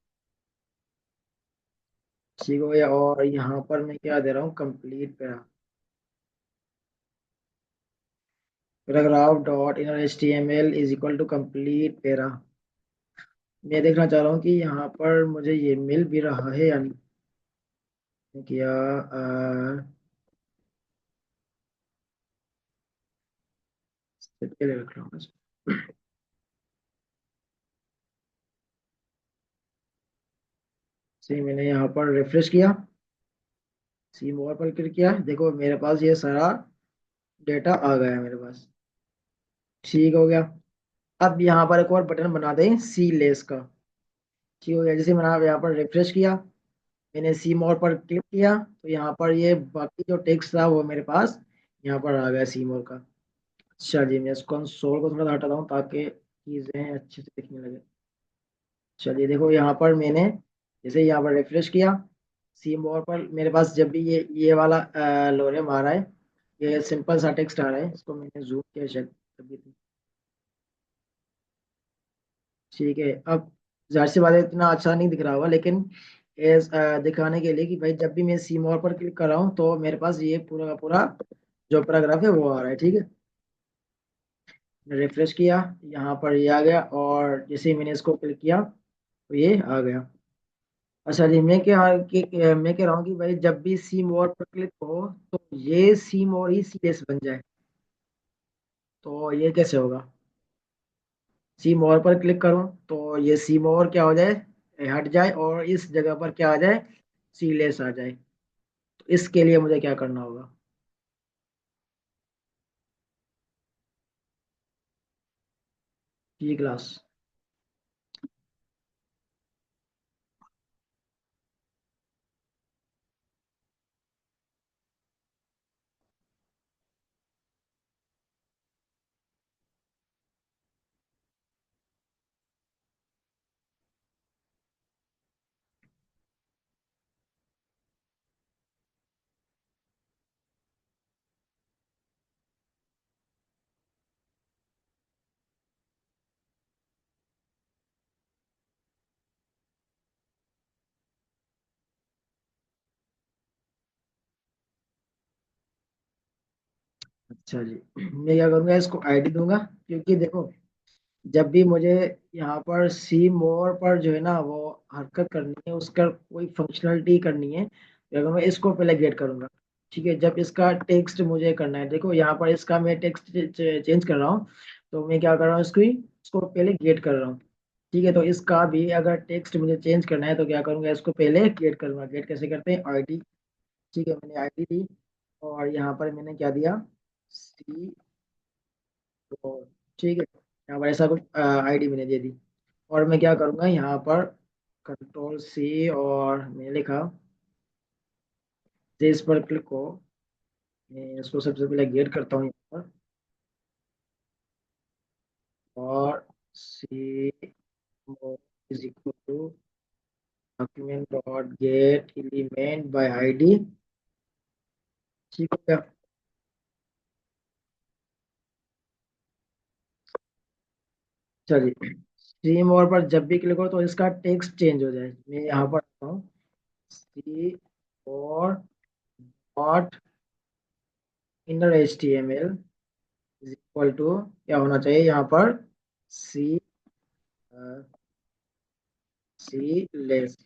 ठीक हो गया, और यहाँ पर मैं क्या दे रहा हूँ, complete para, paragraph dot inner H T M L is equal to complete para. मैं देखना चाह रहा हूँ कि यहाँ पर मुझे ये मिल भी रहा है या नहीं। क्या set के लिए रख रहा हूँ इसको। सही, मैंने यहाँ पर रिफ्रेश किया, सी मोर पर क्लिक किया, देखो मेरे पास ये सारा डेटा आ गया है मेरे पास। ठीक हो गया। अब यहाँ पर एक और बटन बना दें सी लेस का। ठीक हो गया। जैसे मैंने यहाँ पर रिफ्रेश किया, मैंने सी मोर पर क्लिक किया, तो यहाँ पर ये बाकी जो टेक्स्ट था वो मेरे पास यहाँ पर आ गया सी मोर का। अच्छा जी, मैं इस कंसोल को थोड़ा सा हटाता हूँ ताकि चीज़ें अच्छे से दिखने लगे। चलिए देखो यहाँ पर मैंने जैसे यहाँ पर रिफ्रेश किया, सी मोर पर मेरे पास जब भी ये वाला लोरेम आ रहा है, ये सिंपल सा टेक्स्ट आ रहा है, इसको मैंने जूम किया शायद तभी तो। ठीक है। अब जाहिर सी बात है इतना अच्छा नहीं दिख रहा होगा, लेकिन दिखाने के लिए कि भाई जब भी मैं सी मोर पर क्लिक कर रहा हूँ तो मेरे पास ये पूरा का पूरा जो पैराग्राफ है वो आ रहा है। ठीक है। रिफ्रेश किया, यहाँ पर ये आ गया, और जैसे ही मैंने इसको क्लिक किया तो ये आ गया। अच्छा जी, मैं कह रहा हूँ कि भाई जब भी सी मोर पर क्लिक हो तो ये सी मोर ही सीरियस बन जाए, तो ये कैसे होगा? सी मोर पर क्लिक करूं तो ये सी मोर क्या हो जाए, हट जाए, और इस जगह पर क्या आ जाए, सीलेस आ जाए। तो इसके लिए मुझे क्या करना होगा? जी क्लास। अच्छा जी, मैं क्या करूंगा, इसको आईडी दूंगा, क्योंकि देखो जब भी मुझे यहाँ पर सी मोर पर जो है ना वो हरकत करनी है, उसका कोई फंक्शनलिटी करनी है, तो अगर मैं इसको पहले गेट करूंगा। ठीक है। जब इसका टेक्स्ट मुझे करना है, देखो यहाँ पर इसका मैं टेक्स्ट चेंज कर रहा हूँ, तो मैं क्या कर रहा हूँ, इसको पहले गेट कर रहा हूँ। ठीक है। तो इसका भी अगर टेक्स्ट मुझे चेंज करना है तो क्या करूंगा, इसको पहले गेट करूंगा। गेट कैसे करते हैं, आईडी। ठीक है, मैंने आईडी दी, और यहाँ पर मैंने क्या दिया, सी। तो ठीक है, यहाँ पर ऐसा कुछ आईडी मैंने दे दी, और मैं क्या करूँगा यहाँ पर कंट्रोल सी, और मैंने लिखा इस पर क्लिक हो। मैं इसको सबसे पहले गेट करता हूँ यहाँ पर, और C is equal to document dot get element by ID. ठीक हो गया। चलिए, स्ट्रीम और पर जब भी क्लिक हो तो इसका टेक्स्ट चेंज हो जाए, मैं यहाँ पर आता हूँ, सी और dot inner H T M L is equal to क्या होना चाहिए यहाँ पर, सी सी लेस।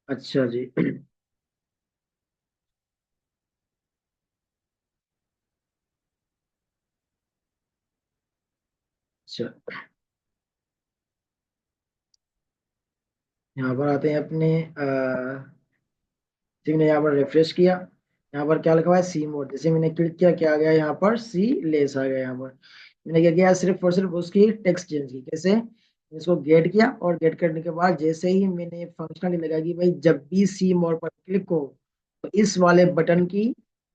अच्छा जी। अच्छा, यहाँ पर आते हैं अपने जैसे मैंने यहाँ पर रिफ्रेश किया, यहाँ पर क्या लिखा हुआ है, सी मोड। जैसे मैंने क्लिक किया, क्या आ गया यहाँ पर, सी लेस आ गया यहाँ पर। मैंने क्या किया, सिर्फ और सिर्फ उसकी टेक्स्ट चेंज की। कैसे? इसको गेट किया, और गेट करने के बाद जैसे ही मैंने फंक्शनली लगा कि भाई जब भी सी मोड पर क्लिक हो तो इस वाले बटन की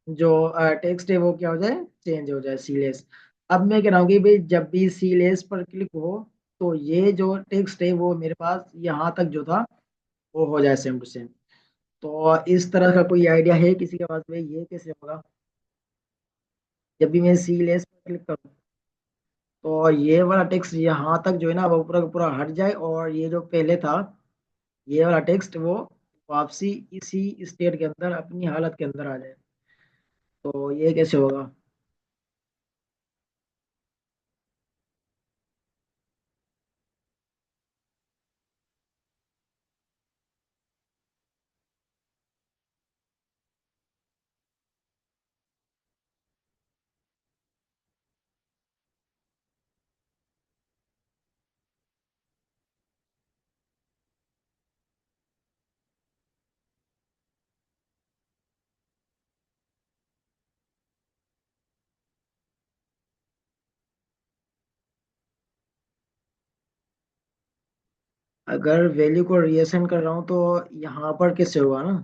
जो टेक्स्ट है वो क्या हो जाए, चेंज हो जाए, सी लेस। अब मैं कह रहा हूँ कि भाई जब भी सी लेस पर क्लिक हो तो ये जो टेक्स्ट है वो मेरे पास यहाँ तक जो था वो हो जाए सेम टू सेम। तो इस तरह का कोई आइडिया है किसी के पास में, ये कैसे होगा? जब भी मैं सी लेस पर क्लिक करूँ तो ये वाला टेक्स्ट यहाँ तक जो है ना वो पूरा का पूरा हट जाए, और ये जो पहले था ये वाला टेक्स्ट वो वापसी इसी स्टेट के अंदर अपनी हालत के अंदर आ जाए। तो ये कैसे होगा? अगर वैल्यू को रीअसाइन कर रहा हूँ तो यहाँ पर किससे होगा ना।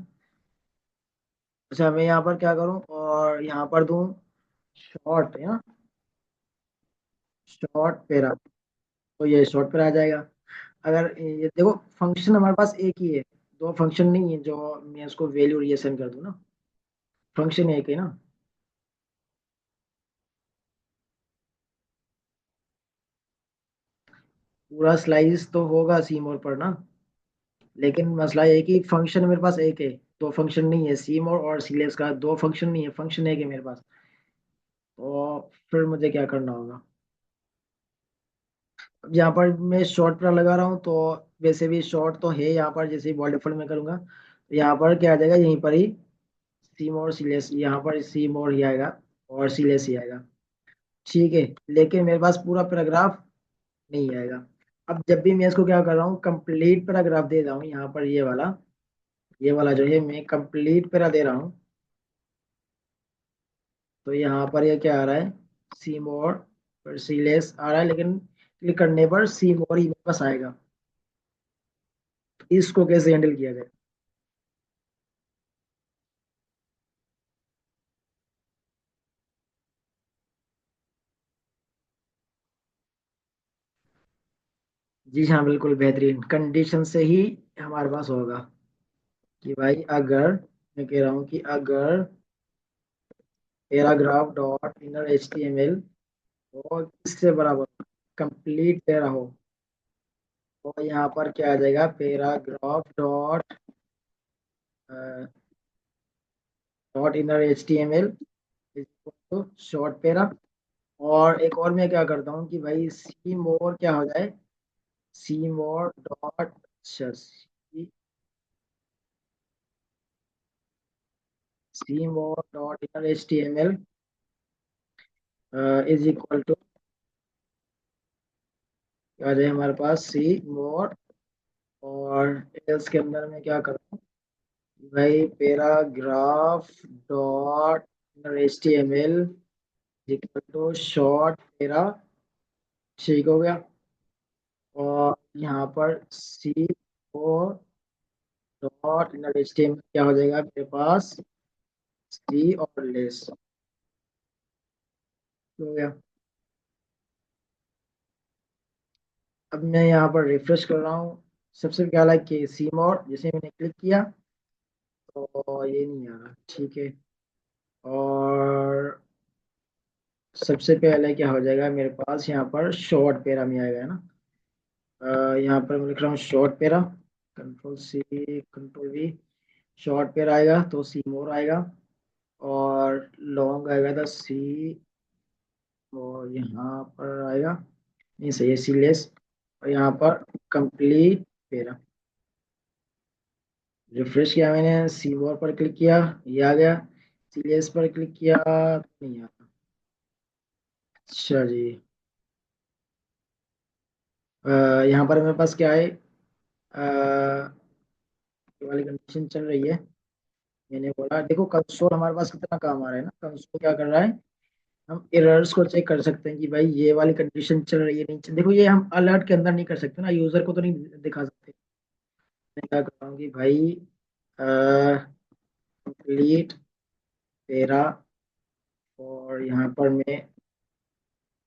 अच्छा, मैं यहाँ पर क्या करूँ और यहाँ पर दूँ शॉर्ट या शॉर्ट पेरा, तो ये शॉर्ट पेरा आ जाएगा। अगर ये देखो, फंक्शन हमारे पास एक ही है, दो फंक्शन नहीं है जो मैं उसको वैल्यू रीअसाइन कर दूँ ना, फंक्शन एक है ना। पूरा स्लाइस तो होगा सीम और पर ना, लेकिन मसला ये है कि फंक्शन मेरे पास एक है, दो फंक्शन नहीं है, सीम और सीलेस का दो फंक्शन नहीं है, फंक्शन एक है मेरे पास। तो फिर मुझे क्या करना होगा। अब यहाँ पर मैं शॉर्ट पर लगा रहा हूँ तो वैसे भी शॉर्ट तो है यहाँ पर, जैसे ही बॉल डिफॉल्ट में करूंगा तो यहाँ पर क्या आ जाएगा, यहीं पर ही सीम और सीलेस, यहाँ पर सीम और ही आएगा और सीलेस ही आएगा। ठीक है, लेकिन मेरे पास पूरा पैराग्राफ नहीं आएगा। अब जब भी मैं इसको क्या कर रहा हूँ, कंप्लीट पैराग्राफ दे रहा हूँ यहाँ पर, ये वाला जो है मैं कंप्लीट पैरा दे रहा हूँ, तो यहाँ पर ये क्या आ रहा है, सी मोर पर सी लेस आ रहा है, लेकिन क्लिक करने पर सी मोर ही मेरे पास आएगा। इसको कैसे हैंडल किया जाए। जी हाँ, बिल्कुल बेहतरीन कंडीशन से ही हमारे पास होगा कि भाई अगर, मैं कह रहा हूँ कि अगर paragraph dot inner H T M L और किससे बराबर कंप्लीट दे रहा हो, तो यहाँ पर क्या आ जाएगा, paragraph dot dot inner H T M L short para. और एक और मैं क्या करता हूँ कि भाई सी मोर क्या हो जाए, C more dot, C more dot inner H T M L is equal to आ जाए हमारे पास सी मोर, और एल्स के अंदर में क्या करता हूँ भाई, paragraph dot inner H T M L equal to short para. ठीक हो गया। और यहाँ पर C more dot inner H T M L क्या हो जाएगा मेरे पास, सी और लेस हो गया। अब मैं यहाँ पर रिफ्रेश कर रहा हूँ, सबसे पहला कि सीम और जैसे मैंने क्लिक किया तो ये नहीं आ रहा, ठीक है। और सबसे पहले क्या हो जाएगा मेरे पास, यहाँ पर शॉर्ट पैरा में आएगा है ना। यहाँ पर मैं लिख रहा हूँ short para, control C control V, short para आएगा तो सी मोर आएगा, और लॉन्ग आएगा तो सी, और यहाँ पर आएगा, नहीं सही है, सी लेस, और यहाँ पर कंप्लीट पैरा। रिफ्रेश किया मैंने, सी वॉर पर क्लिक किया, ये आ गया, सीरियस पर क्लिक किया तो नहीं आया। अच्छा जी। अ, यहाँ पर मेरे पास क्या है, ये वाली कंडीशन चल रही है। मैंने बोला देखो कंसोल हमारे पास कितना काम आ रहा है ना, कंसोल क्या कर रहा है, हम एरर्स को चेक कर सकते हैं कि भाई ये वाली कंडीशन चल रही है, नहीं देखो ये हम अलर्ट के अंदर नहीं कर सकते ना, यूजर को तो नहीं दिखा सकते। मैं क्या कर रहा हूँ कि भाई कंप्लीट तेरा, और यहाँ पर मैं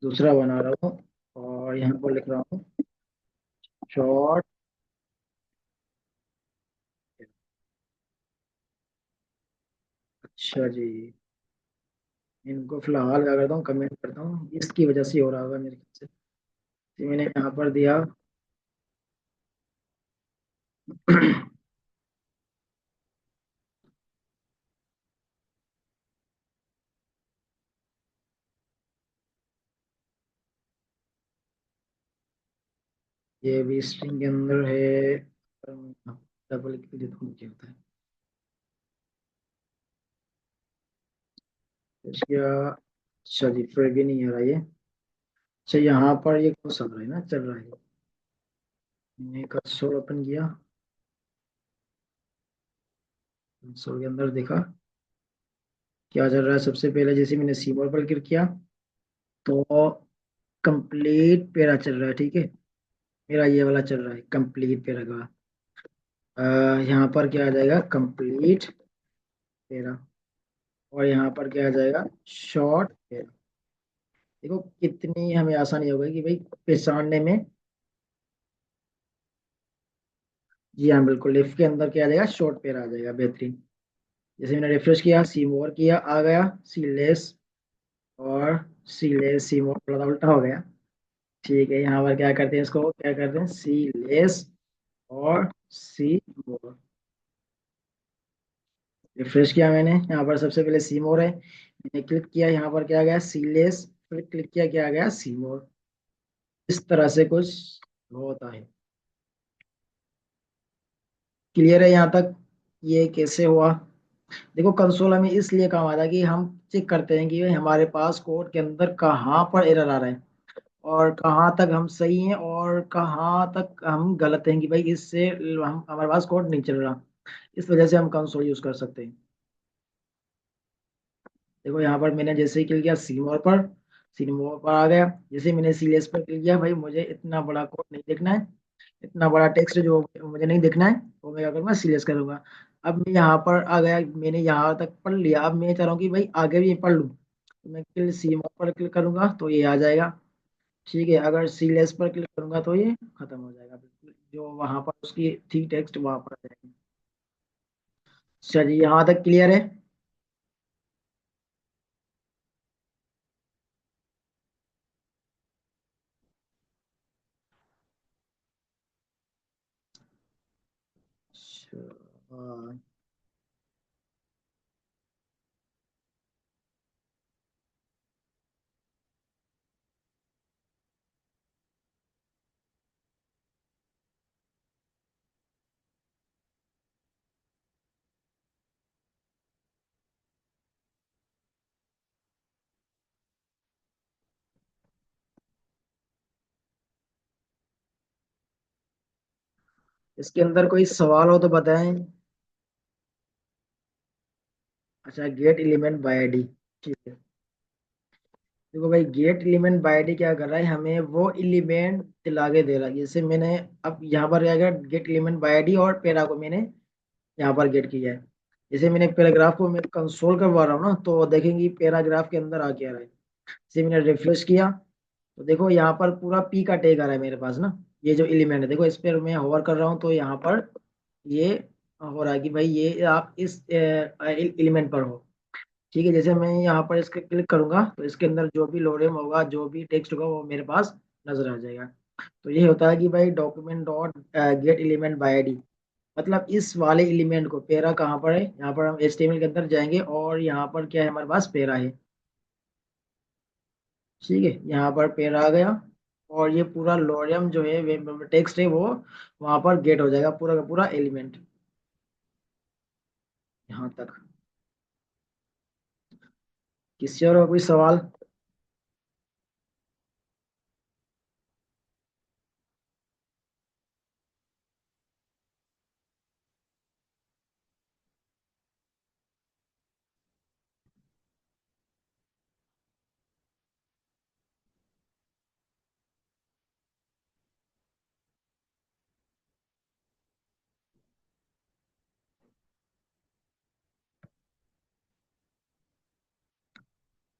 दूसरा बना रहा हूँ, और यहाँ पर लिख रहा हूँ शॉर्ट। अच्छा जी, इनको फिलहाल क्या करता हूँ, कमेंट करता हूँ, इसकी वजह से हो रहा होगा मेरे ख्याल से। तो मैंने यहाँ पर दिया ये भी स्ट्रिंग के अंदर है, डबल क्लिक देता हूँ क्या होता है। इसका अच्छा जी, फिर भी नहीं आ रहा ये। अच्छा, यहाँ पर ये कौन सा रहा है ना, चल रहा है, मैंने कंसोल ओपन किया, कंसोल के अंदर देखा क्या चल रहा है। सबसे पहले जैसे मैंने सीमोर पर क्लिक किया तो कंप्लीट पेरा चल रहा है, ठीक है। मेरा ये वाला चल रहा है कंप्लीट पैराग्राफ। यहाँ पर क्या आ जाएगा, कंप्लीट पैरा। और यहाँ पर क्या आ जाएगा, शॉर्ट पैरा। देखो कितनी हमें आसानी हो गई कि भाई पहचानने में। जी हाँ बिल्कुल, लिफ्ट के अंदर क्या आ जाएगा, शॉर्ट पैरा आ जाएगा, बेहतरीन। जैसे मैंने रिफ्रेश किया, सी मोर किया, आ गया सी लेस। और सी लेस सी मोर, थोड़ा सा उल्टा हो गया। ठीक है, यहाँ पर क्या करते हैं, इसको क्या करते हैं, सी लेस और सी मोर। रिफ्रेश किया मैंने, यहाँ पर सबसे पहले सी मोर है, मैंने क्लिक किया, यहाँ पर क्या आ गया, सी लेस। फिर क्लिक किया, क्या आ गया, सी मोर। इस तरह से कुछ होता है। क्लियर है यहाँ तक, ये कैसे हुआ। देखो कंसोल हमें इसलिए काम आता है कि हम चेक करते हैं कि भाई हमारे पास कोड के अंदर कहाँ पर एरर आ रहा है, और कहाँ तक हम सही हैं और कहाँ तक हम गलत हैं, कि भाई इससे हम हमारे पास कोड नहीं चल रहा। इस वजह से हम कंसोल यूज कर सकते हैं। देखो यहाँ पर मैंने जैसे ही क्लिक किया सीमोर पर, सीमोर पर आ गया। जैसे ही मैंने सीलेस पर क्लिक किया, भाई मुझे इतना बड़ा कोड नहीं देखना है, इतना बड़ा टेक्स्ट जो मुझे नहीं देखना है, वो मैं क्या करूँगा, सीलेस करूंगा। अब मैं यहाँ पर आ गया, मैंने यहाँ तक पढ़ लिया, अब मैं चाह रहा हूँ कि भाई आगे भी पढ़ लूँ, तो मैं क्लिक सीमोर पर क्लिक करूंगा तो ये आ जाएगा। ठीक है, अगर सीलेस पर क्लिक करूंगा तो ये खत्म हो जाएगा, बिल्कुल जो वहां पर उसकी थी टेक्स्ट वहां पर आ जाएगी। चलिए यहाँ तक क्लियर है। अच्छा, हाँ। इसके अंदर कोई सवाल हो तो बताएं। अच्छा, गेट एलिमेंट बाय आईडी। ठीक है। देखो भाई, गेट एलिमेंट बाय आईडी क्या कर रहा है, हमें वो एलिमेंट दिला के दे रहा है। जैसे मैंने अब यहाँ पर क्या किया, गेट एलिमेंट बाय आईडी और पैरा को मैंने यहाँ पर गेट किया है। जैसे मैंने पैराग्राफ को मैं कंसोल करवा रहा हूँ ना, तो देखेंगे पैराग्राफ के अंदर आ क्या रहा है। जैसे मैंने रिफ्रेश किया, तो देखो यहाँ पर पूरा पी का टैग आ रहा है मेरे पास ना। ये जो एलिमेंट है, देखो इस पर मैं होवर कर रहा हूँ तो यहाँ पर ये हो रहा है कि भाई ये आप इस एलिमेंट पर हो। ठीक है, जैसे मैं यहाँ पर इसके क्लिक करूंगा तो इसके अंदर जो भी लोडेम होगा, जो भी टेक्स्ट होगा, वो मेरे पास नजर आ जाएगा। तो ये होता है कि भाई document dot get element by ID, मतलब इस वाले एलिमेंट को, पेरा कहाँ पर है, यहाँ पर हम एचटीएमएल के अंदर जाएंगे और यहाँ पर क्या है, हमारे पास पेरा है। ठीक है, यहाँ पर पेरा आ गया, और ये पूरा लोरियम जो है टेक्स्ट है, वो वहां पर गेट हो जाएगा, पूरा का पूरा एलिमेंट। यहाँ तक। किसी और का कोई सवाल।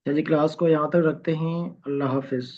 चलिए क्लास को यहाँ तक रखते हैं। अल्लाह हाफिज।